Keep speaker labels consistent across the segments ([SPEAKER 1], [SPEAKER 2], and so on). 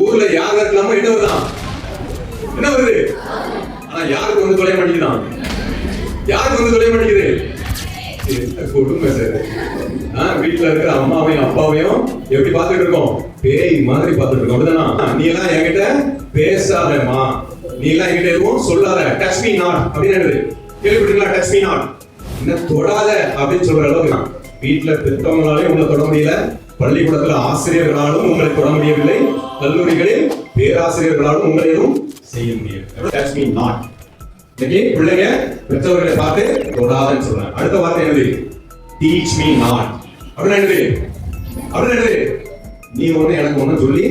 [SPEAKER 1] ஊர்ல யார் இருக்கலாமோ என்ன வருதான், என்ன வருது? ஆனா யாருக்கு வந்து தொலைய மாட்டேங்குதான், யாருக்கு வந்து தொலைய மாட்டேங்குது? கொடுமை சார். வீட்டுல இருக்கிற அம்மாவையும் அப்பாவையும் எப்படி பார்த்துட்டு இருக்கோம்? பேய் மாதிரி பார்த்துட்டு இருக்கோம். அப்படிதானா? நீ எல்லாம் என்கிட்ட பேசாதமா, நீ எல்லாம் என்கிட்ட எதுவும் சொல்லாத, டச் மீ நாட் அப்படின்னு கேள்விப்பட்டீங்களா? டச் மீ நாட், என்ன தொடாத அப்படின்னு சொல்ற அளவுக்கு தான். வீட்டுல பெற்றவங்களாலே உங்களை தொட முடியல, பள்ளிக்கூடத்துல ஆசிரியர்களாலும் உங்களை தொட முடியவில்லை, கல்லூரிகளில் பேராசிரியர்களாலும் உங்களை எதுவும் செய்ய முடியவில்லை. Touch me not. இன்னைக்கு பிள்ளைங்க பெற்றவர்களை பார்த்து தொடாதன்னு சொல்றாங்க. அடுத்த வார்த்தை என்னது? Teach me not. அப்படின்னா என்னது? அப்படின்னா என்னது? நீ ஒண்ணு எனக்கு ஒண்ணு சொல்லி,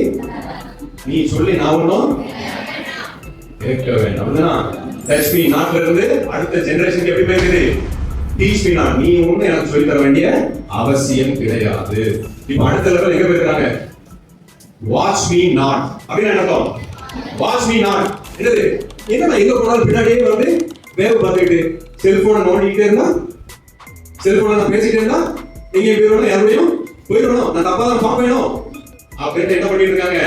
[SPEAKER 1] நீ சொல்லி நான் ஒண்ணும் கேட்க வேண்டாம். அப்படின்னா டச் மீ நாட்ல இருந்து அடுத்த ஜெனரேஷனுக்கு எப்படி போயிருக்குது? Teach me not. நீ ஒண்ணு எனக்கு சொல்லி தர வேண்டிய அவசியம் கிடையாது. இப்ப அடுத்த லெவல் எங்க போயிருக்காங்க? Watch me not. அப்படின்னா என்ன அர்த்தம்? வாட்ச் மீ நாட் என்னது? என்ன எங்க போனாலும் பின்னாடியே வந்து வேவ பார்த்துக்கிட்டு செல்போனை நோண்டிக்கிட்டே இருந்தா, செல்போனை நான் பேசிக்கிட்டே இருந்தா எங்கே போயிடணும், யாரையும் போயிடணும், நான் தப்பா தான் பார்க்கணும் அப்படின்னு என்ன பண்ணிட்டு இருக்காங்க?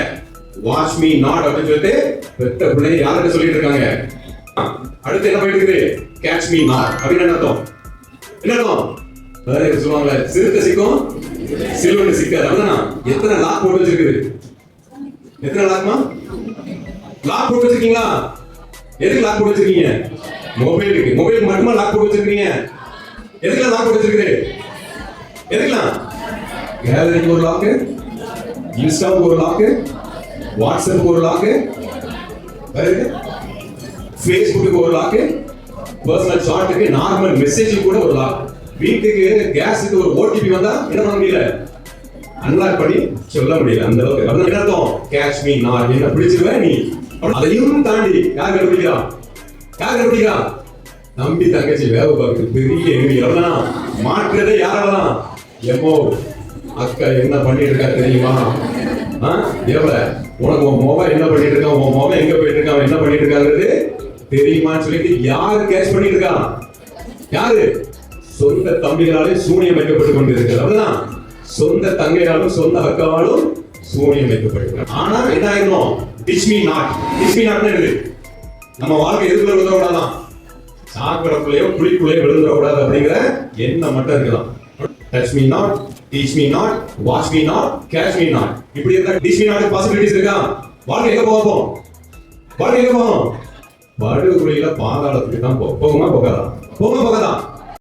[SPEAKER 1] வாட்ச் மீ நாட் அப்படின்னு சொல்லிட்டு பெத்த பிள்ளைங்க யார்கிட்ட சொல்லிட்டு இருக்காங்க? அடுத்து என்ன பண்ணிட்டு இருக்குது? Catch me not. அப்படின்னு என்ன அர்த்தம்? என்ன அர்த்தம்? வேற சொல்லுவாங்க, சிறுத்தை சிக்கும் சிலுவன்னு சிக்காது. அப்படின்னா எத்தனை லாக் போட்டு வச்சிருக்குது? எத்தனை லாக்மா லாக் போட்டு வச்சிருக்கீங்களா? எதுக்கு லாக் போட்டு வச்சிருக்கீங்க? மொபைலுக்கு. மொபைலுக்கு மட்டுமா லாக் போட்டு வச்சிருக்கீங்க? எதுக்குலாம் லாக் போட்டு வச்சிருக்கீங்க? எதுக்குலாம்? கேலரிக்கு ஒரு லாக்கு, இன்ஸ்டாவுக்கு ஒரு லாக்கு, வாட்ஸ்அப்புக்கு ஒரு லாக்கு, ஃபேஸ்புக்கு ஒரு லாக்கு, பர்சனல் சாட்டுக்கு, நார்மல் மெசேஜுக்கு கூட ஒரு லாக். வீட்டுக்கு கேஸுக்கு ஒரு ஓடிபி வந்தா என்ன பண்ண முடியல? அன்லாக் பண்ணி சொல்ல முடியல. அந்த அளவுக்கு. அது என்ன அர்த்தம்? Catch me not. என்ன பிடிச்சிருவேன் நீ. அதையும் தாண்டி யார் கண்டுபிடிக்கிறா? யார் கண்டுபிடிக்கிறா? தம்பி தங்கச்சி வேவ பார்க்குது பெரிய எதிரி. அவ்வளவுதான். மாற்றதே யாரெல்லாம்? எம்மோ அக்கா என்ன பண்ணிட்டு இருக்கா தெரியுமா? எவ்வளவு உனக்கு உன் மொபைல் என்ன பண்ணிட்டு இருக்கான், உன் மொபைல் எங்க போயிட்டு இருக்கான், என்ன பண்ணிட்டு இருக்காங்கிறது தெரியுமான்னு சொல்லிட்டு யாரு கேட்ச் பண்ணிட்டு இருக்கா? யாரு? சொந்த தம்பிகளாலே சூனியம் வைக்கப்பட்டு கொண்டு இருக்கிறது. அப்படிதான் சொந்த தங்கையாலும் சொந்த அக்காவாலும் சூனியம் வைக்கப்பட்டிருக்கிறது. ஆனா என்ன ஆயிரும்? Teach me not. Teach me not என்னது? நம்ம வாழ்க்கை எதுக்குள்ள விழுந்துடக்கூடாதான், சாக்கடைக்குள்ளேயோ குழிக்குள்ளேயோ விழுந்துடக்கூடாது அப்படிங்கிற எண்ணம் மட்டும் இருக்கலாம். Touch me not, teach me not, watch me not, catch me not. இப்படி இருந்தா டீச் மீ நாட் பாசிபிலிட்டிஸ் இருக்கா? வாழ்க்கை எங்க போகும்? வாழ்க்கை எங்க போகும்? படுகுழியில பாதாளத்துக்கு தான் போகுமா போகாதா? போகாதா?